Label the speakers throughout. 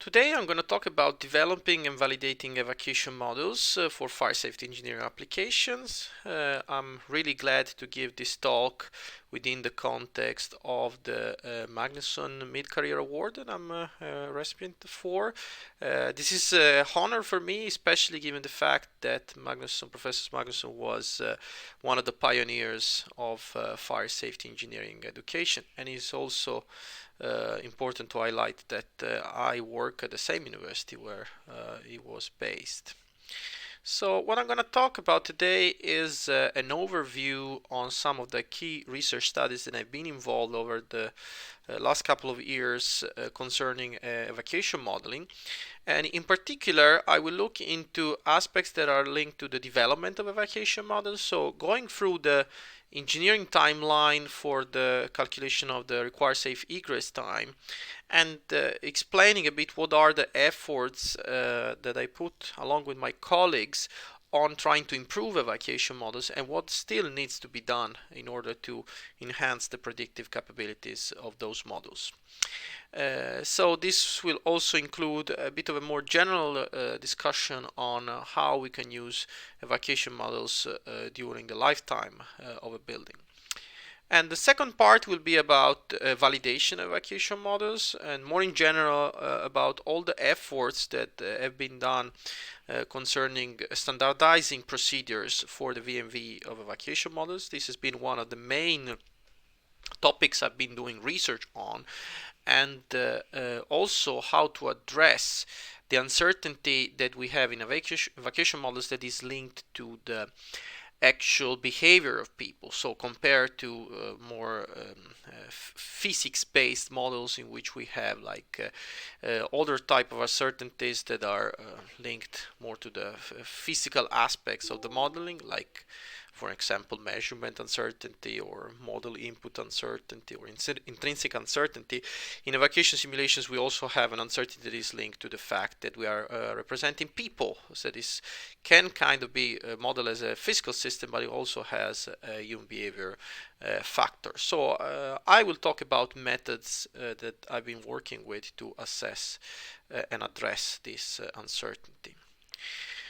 Speaker 1: Today I'm going to talk about developing and validating evacuation models for fire safety engineering applications. I'm really glad to give this talk within the context of the Magnusson Mid-Career Award that I'm a recipient for. This is an honor for me, especially given the fact that Professor Magnusson was one of the pioneers of fire safety engineering education, and he's also important to highlight that I work at the same university where he was based. So what I'm going to talk about today is an overview on some of the key research studies that I've been involved over the last couple of years concerning evacuation modeling. And in particular, I will look into aspects that are linked to the development of evacuation models. So going through the engineering timeline for the calculation of the required safe egress time, and explaining a bit what are the efforts that I put along with my colleagues on trying to improve evacuation models and what still needs to be done in order to enhance the predictive capabilities of those models. So this will also include a bit of a more general discussion on how we can use evacuation models during the lifetime of a building. And the second part will be about validation evacuation models, and more in general about all the efforts that have been done concerning standardizing procedures for the VMV of evacuation models. This has been one of the main topics I've been doing research on, and also how to address the uncertainty that we have in evacuation models that is linked to the actual behavior of people. So compared to more physics-based models in which we have like other type of uncertainties that are linked more to the physical aspects of the modeling, like for example measurement uncertainty or model input uncertainty or intrinsic uncertainty. In evacuation simulations we also have an uncertainty that is linked to the fact that we are representing people. So this can kind of be modeled as a physical system, but it also has a human behavior factor. So I will talk about methods that I've been working with to assess and address this uncertainty.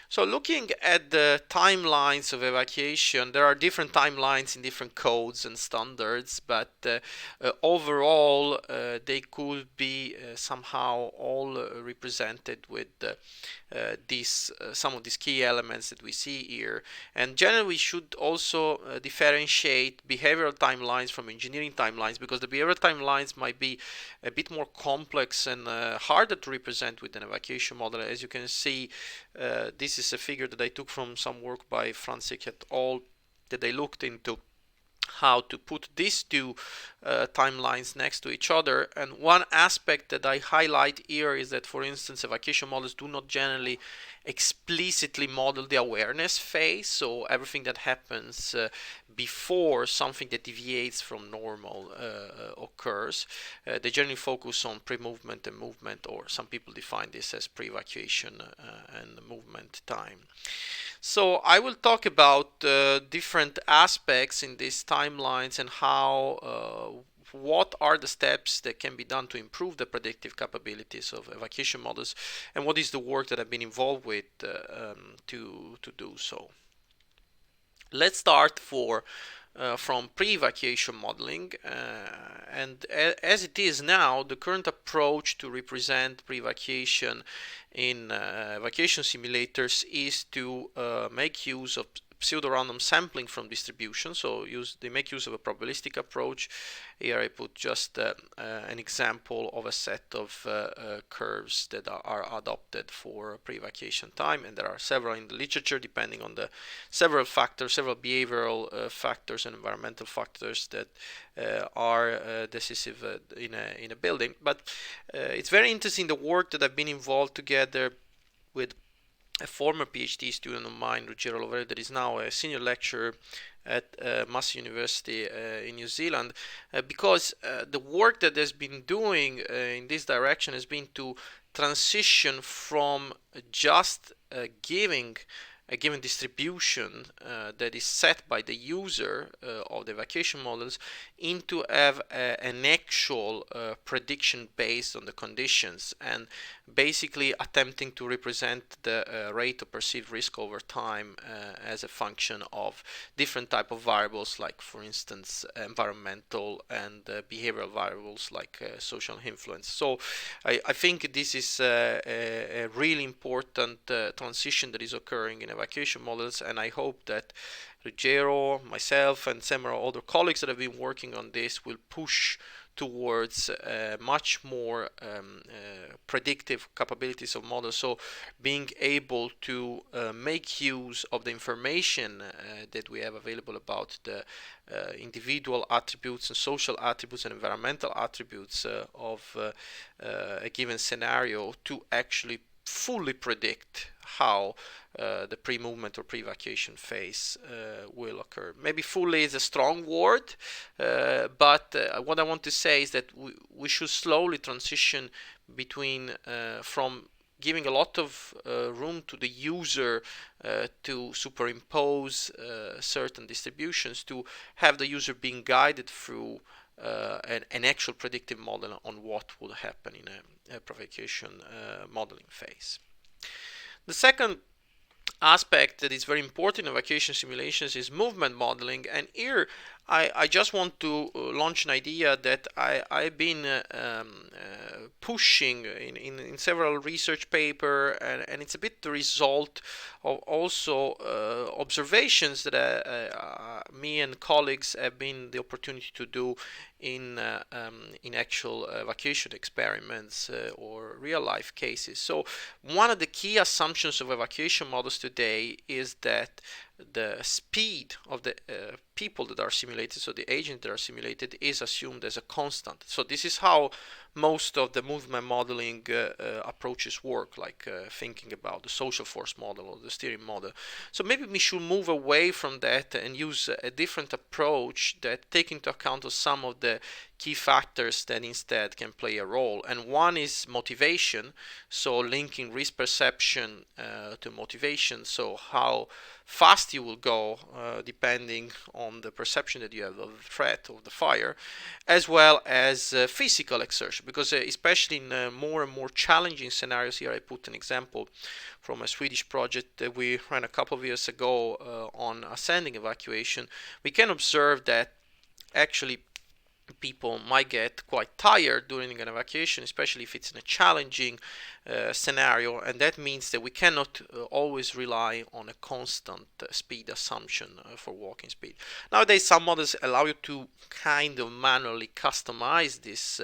Speaker 1: So looking at the timelines of evacuation, there are different timelines in different codes and standards, but overall they could be somehow all represented with some of these key elements that we see here. And generally we should also differentiate behavioral timelines from engineering timelines, because the behavioral timelines might be a bit more complex and harder to represent with an evacuation model. As you can see, this is a figure that I took from some work by Franzik et al. That they looked into how to put these two timelines next to each other. And one aspect that I highlight here is that, for instance, evacuation models do not generally explicitly model the awareness phase, so everything that happens before something that deviates from normal occurs. They generally focus on pre-movement and movement, or some people define this as pre-evacuation and movement time. So I will talk about different aspects in these timelines and how what are the steps that can be done to improve the predictive capabilities of evacuation models, and what is the work that I've been involved with to do so. Let's start from pre-evacuation modeling, and as it is now, the current approach to represent pre-evacuation in evacuation simulators is to make use of pseudo-random sampling from distribution. So they make use of a probabilistic approach. Here I put just an example of a set of curves that are adopted for pre-evacuation time, and there are several in the literature depending on the several behavioral factors and environmental factors that are decisive in a building. But it's very interesting the work that I've been involved together with a former PhD student of mine, Ruggiero Lovere, that is now a senior lecturer at Massey University in New Zealand, because the work that has been doing in this direction has been to transition from just giving a given distribution that is set by the user of the evacuation models into have an actual prediction based on the conditions, and basically attempting to represent the rate of perceived risk over time as a function of different type of variables, like for instance environmental and behavioral variables like social influence. So I think this is a really important transition that is occurring in evacuation models, and I hope that Ruggero, myself, and several other colleagues that have been working on this will push towards much more predictive capabilities of models. So being able to make use of the information that we have available about the individual attributes and social attributes and environmental attributes of a given scenario to actually fully predict how the pre-movement or pre-evacuation phase will occur. Maybe fully is a strong word, but what I want to say is that we should slowly transition between from giving a lot of room to the user to superimpose certain distributions, to have the user being guided through an actual predictive model on what will happen in a provocation modeling phase. The second aspect that is very important in evacuation simulations is movement modeling, and here I just want to launch an idea that I've been pushing in several research papers, and it's a bit the result of also observations that me and colleagues have been the opportunity to do in actual evacuation experiments or real life cases. So one of the key assumptions of evacuation models today is that the speed of the people that are simulated, so the agents that are simulated, is assumed as a constant. So this is how most of the movement modeling approaches work, like thinking about the social force model or the steering model. So maybe we should move away from that and use a different approach that take into account of some of the key factors that instead can play a role. And one is motivation, so linking risk perception to motivation, so how fast you will go depending on the perception that you have of the threat of the fire, as well as physical exertion, because especially in more and more challenging scenarios, here I put an example from a Swedish project that we ran a couple of years ago on ascending evacuation. We can observe that actually people might get quite tired during an evacuation, especially if it's in a challenging scenario, and that means that we cannot always rely on a constant speed assumption for walking speed. Nowadays, some models allow you to kind of manually customize these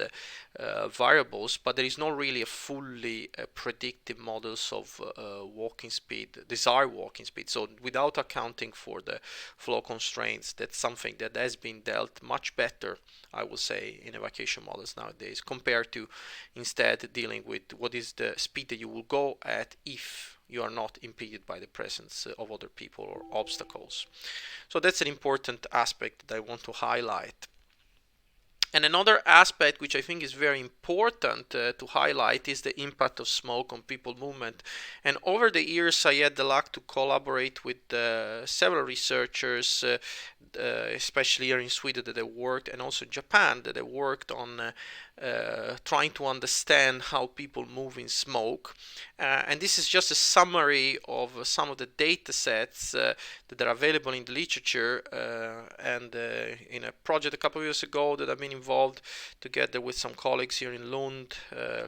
Speaker 1: variables, but there is not really a fully predictive models of walking speed, desired walking speed. So without accounting for the flow constraints, that's something that has been dealt much better, I would say, in evacuation models nowadays, compared to instead dealing with what is the speed that you will go at if you are not impeded by the presence of other people or obstacles. So that's an important aspect that I want to highlight. And another aspect which I think is very important to highlight is the impact of smoke on people movement. And over the years, I had the luck to collaborate with several researchers, especially here in Sweden that I worked, and also in Japan that I worked on trying to understand how people move in smoke. And this is just a summary of some of the data sets that are available in the literature, and in a project a couple of years ago that I've been involved together with some colleagues here in Lund,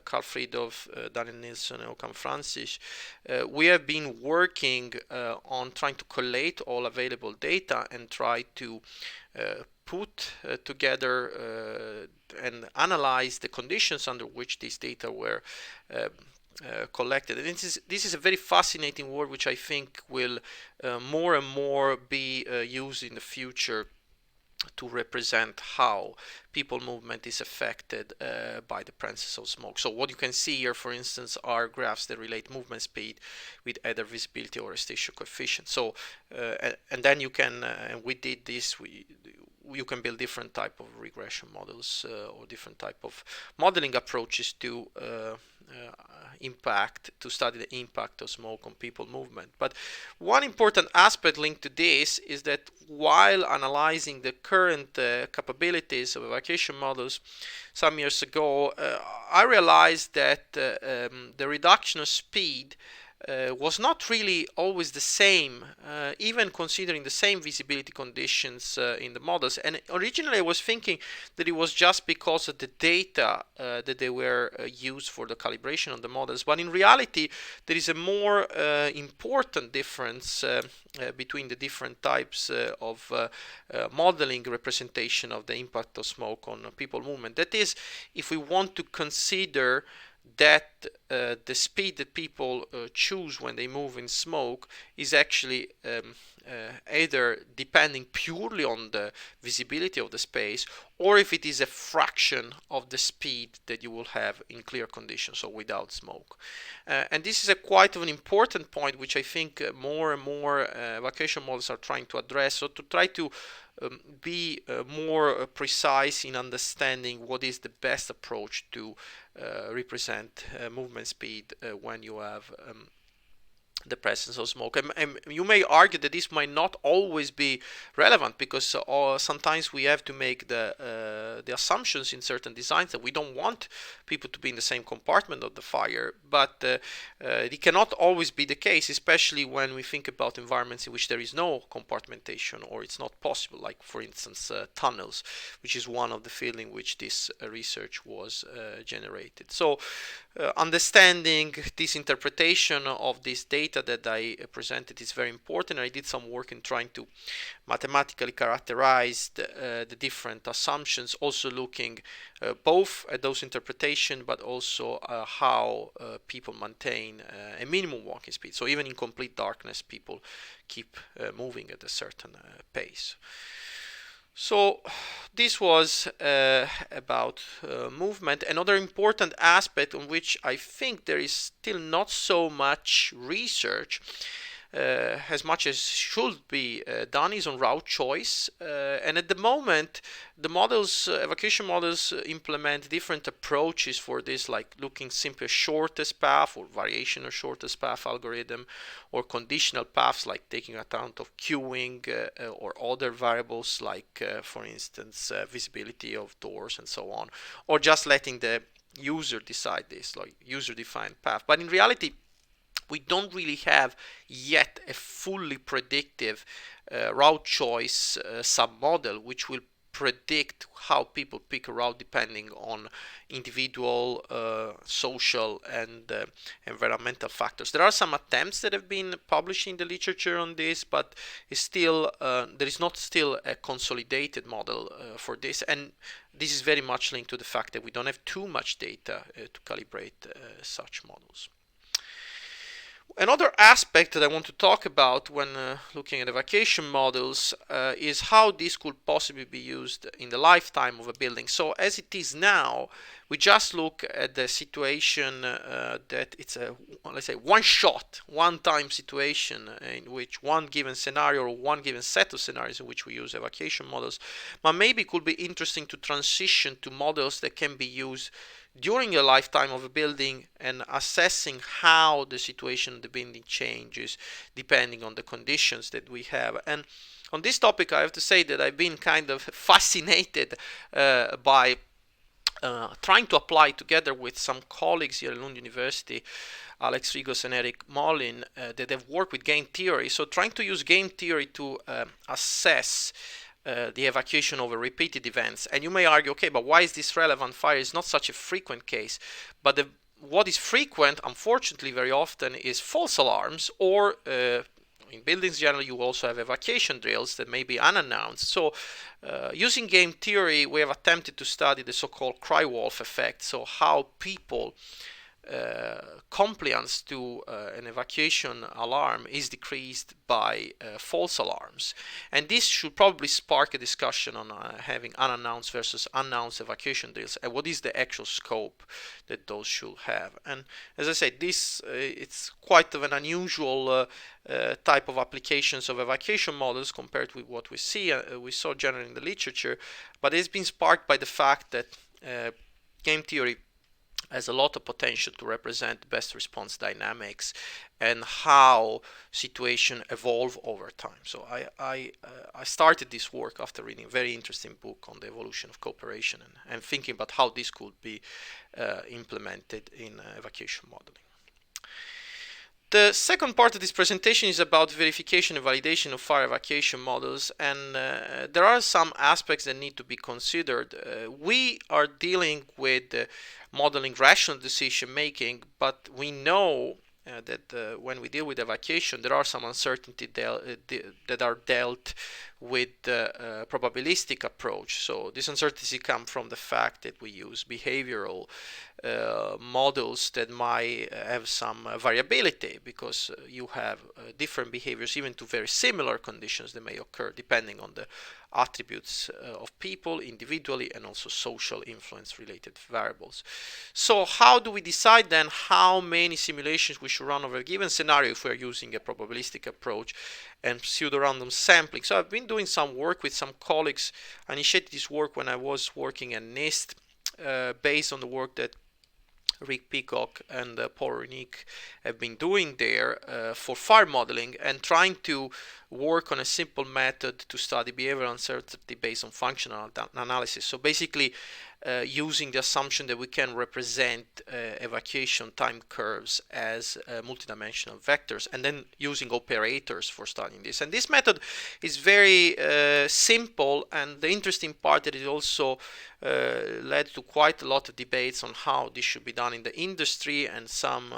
Speaker 1: Carl Fridolf, Daniel Nilsson, and Håkan Francis. We have been working on trying to collate all available data and try to put together and analyze the conditions under which these data were collected. And this is a very fascinating work which I think will more and more be used in the future to represent how people movement is affected by the presence of smoke. So what you can see here, for instance, are graphs that relate movement speed with either visibility or restation coefficient. So and then you can, and we did this, you can build different type of regression models or different type of modeling approaches to study the impact of smoke on people movement. But one important aspect linked to this is that while analyzing the current capabilities of evacuation models some years ago, I realized that the reduction of speed was not really always the same, even considering the same visibility conditions in the models. And originally I was thinking that it was just because of the data that they were used for the calibration of the models. But in reality, there is a more important difference between the different types of modeling representation of the impact of smoke on people movement. That is, if we want to consider that the speed that people choose when they move in smoke is actually either depending purely on the visibility of the space, or if it is a fraction of the speed that you will have in clear conditions, so without smoke. And this is a quite of an important point, which I think more and more evacuation models are trying to address, so to try to be more precise in understanding what is the best approach to represent movement speed when you have the presence of smoke. And you may argue that this might not always be relevant, because sometimes we have to make the assumptions in certain designs that we don't want people to be in the same compartment of the fire, but it cannot always be the case, especially when we think about environments in which there is no compartmentation or it's not possible, like for instance tunnels, which is one of the fields in which this research was generated. So understanding this interpretation of this data that I presented is very important. I did some work in trying to mathematically characterize the different assumptions, also looking both at those interpretations, but also how people maintain a minimum walking speed. So even in complete darkness, people keep moving at a certain pace. So this was about movement. Another important aspect on which I think there is still not so much research as much as should be done is on route choice. And at the moment, the models, evacuation models, implement different approaches for this, like looking simply at shortest path or variation of shortest path algorithm, or conditional paths like taking account of queuing or other variables like, for instance, visibility of doors and so on, or just letting the user decide this, like user-defined path. But in reality, we don't really have yet a fully predictive route choice submodel which will predict how people pick a route depending on individual, social, and environmental factors. There are some attempts that have been published in the literature on this, but it's still there is not still a consolidated model for this, and this is very much linked to the fact that we don't have too much data to calibrate such models. Another aspect that I want to talk about when looking at evacuation models is how this could possibly be used in the lifetime of a building. So as it is now, we just look at the situation that it's a, let's say, one-shot, one-time situation in which one given scenario or one given set of scenarios in which we use evacuation models. But maybe it could be interesting to transition to models that can be used during the lifetime of a building and assessing how the situation of the building changes depending on the conditions that we have. And on this topic, I have to say that I've been kind of fascinated by trying to apply together with some colleagues here at Lund University, Alex Rigos and Eric Mollin, that have worked with game theory. So trying to use game theory to assess the evacuation over repeated events. And you may argue, okay, but why is this relevant? Fire is not such a frequent case. But what is frequent, unfortunately, very often is false alarms, or in buildings generally, you also have evacuation drills that may be unannounced. So using game theory, we have attempted to study the so-called cry wolf effect, so how people compliance to an evacuation alarm is decreased by false alarms. And this should probably spark a discussion on having unannounced versus announced evacuation drills and what is the actual scope that those should have. And as I said, this it's quite of an unusual type of applications of evacuation models compared with what we saw generally in the literature, but it's been sparked by the fact that game theory has a lot of potential to represent best response dynamics and how situation evolve over time. So I started this work after reading a very interesting book on the evolution of cooperation and thinking about how this could be implemented in evacuation modeling. The second part of this presentation is about verification and validation of fire evacuation models, and there are some aspects that need to be considered. We are dealing with modeling rational decision making, but we know that when we deal with evacuation, there are some uncertainty that are dealt with the probabilistic approach. So this uncertainty comes from the fact that we use behavioral models that might have some variability, because you have different behaviors even to very similar conditions that may occur depending on the attributes of people individually and also social influence related variables. So how do we decide then how many simulations we should run over a given scenario if we're using a probabilistic approach and pseudo-random sampling? So I've been doing some work with some colleagues. I initiated this work when I was working at NIST based on the work that Rick Peacock and Paul Renick have been doing there for fire modeling and trying to work on a simple method to study behavioral uncertainty based on functional analysis. So basically using the assumption that we can represent evacuation time curves as multidimensional vectors and then using operators for studying this. And this method is very simple, and the interesting part that it also led to quite a lot of debates on how this should be done in the industry, and some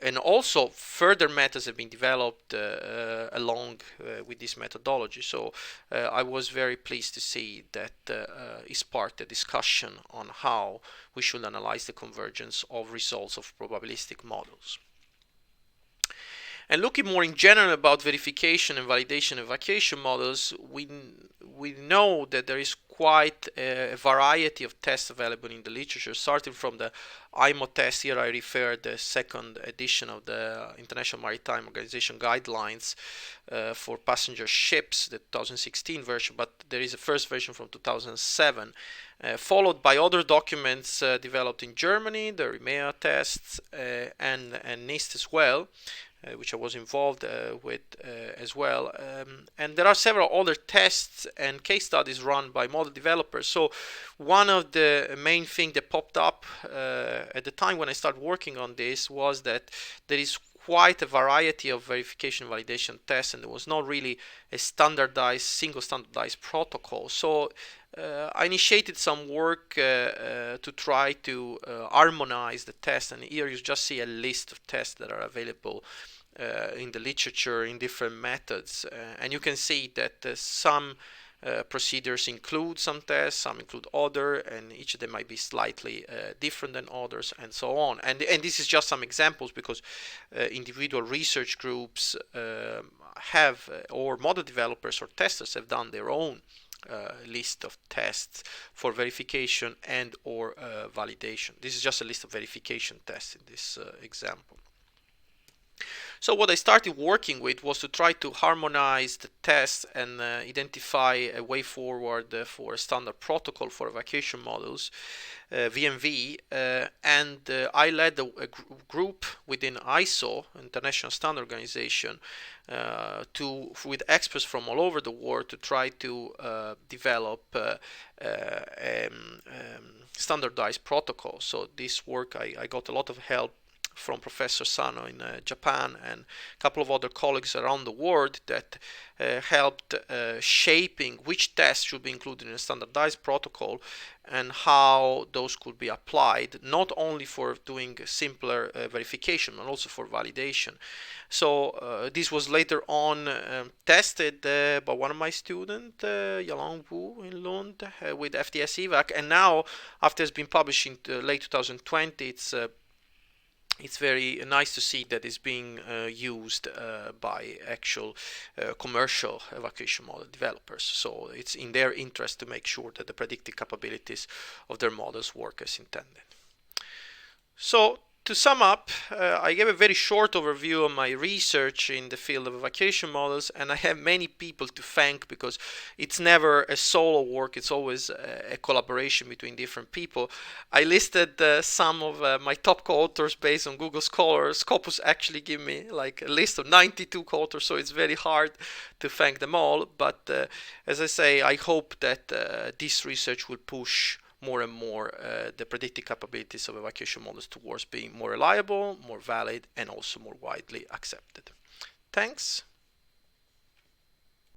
Speaker 1: and also further methods have been developed along with this methodology. So I was very pleased to see that is part of the discussion on how we should analyze the convergence of results of probabilistic models. And looking more in general about verification and validation of evacuation models, we know that there is quite a variety of tests available in the literature, starting from the IMO test. Here I refer the second edition of the International Maritime Organization guidelines for passenger ships, the 2016 version, but there is a first version from 2007, followed by other documents developed in Germany, the RIMEA tests, and NIST as well. Which I was involved with as well. And there are several other tests and case studies run by model developers. So one of the main things that popped up at the time when I started working on this was that there is quite a variety of verification and validation tests, and there was not really a single standardized protocol. So I initiated some work to try to harmonize the tests, and here you just see a list of tests that are available in the literature in different methods, and you can see that some procedures include some tests, some include other, and each of them might be slightly different than others, and so on. And this is just some examples, because individual research groups have, or model developers or testers have done their own list of tests for verification and or validation. This is just a list of verification tests in this example. So what I started working with was to try to harmonize the tests and identify a way forward for a standard protocol for evacuation models, VMV, and I led a group within ISO, International Standard Organization, with experts from all over the world to try to develop standardized protocols. So this work, I got a lot of help from Professor Sano in Japan and a couple of other colleagues around the world that helped shaping which tests should be included in a standardized protocol and how those could be applied, not only for doing simpler verification but also for validation. So this was later on tested by one of my students, Yalong Wu in Lund, with FTS evac, and now after it's been published in late 2020, it's it's very nice to see that it's being used by actual commercial evacuation model developers. So it's in their interest to make sure that the predictive capabilities of their models work as intended. So to sum up, I gave a very short overview of my research in the field of evacuation models, and I have many people to thank because it's never a solo work, it's always a collaboration between different people. I listed some of my top co-authors based on Google Scholar. Scopus actually give me like a list of 92 co-authors, so it's very hard to thank them all. But as I say, I hope that this research will push more and more the predictive capabilities of evacuation models towards being more reliable, more valid, and also more widely accepted. Thanks.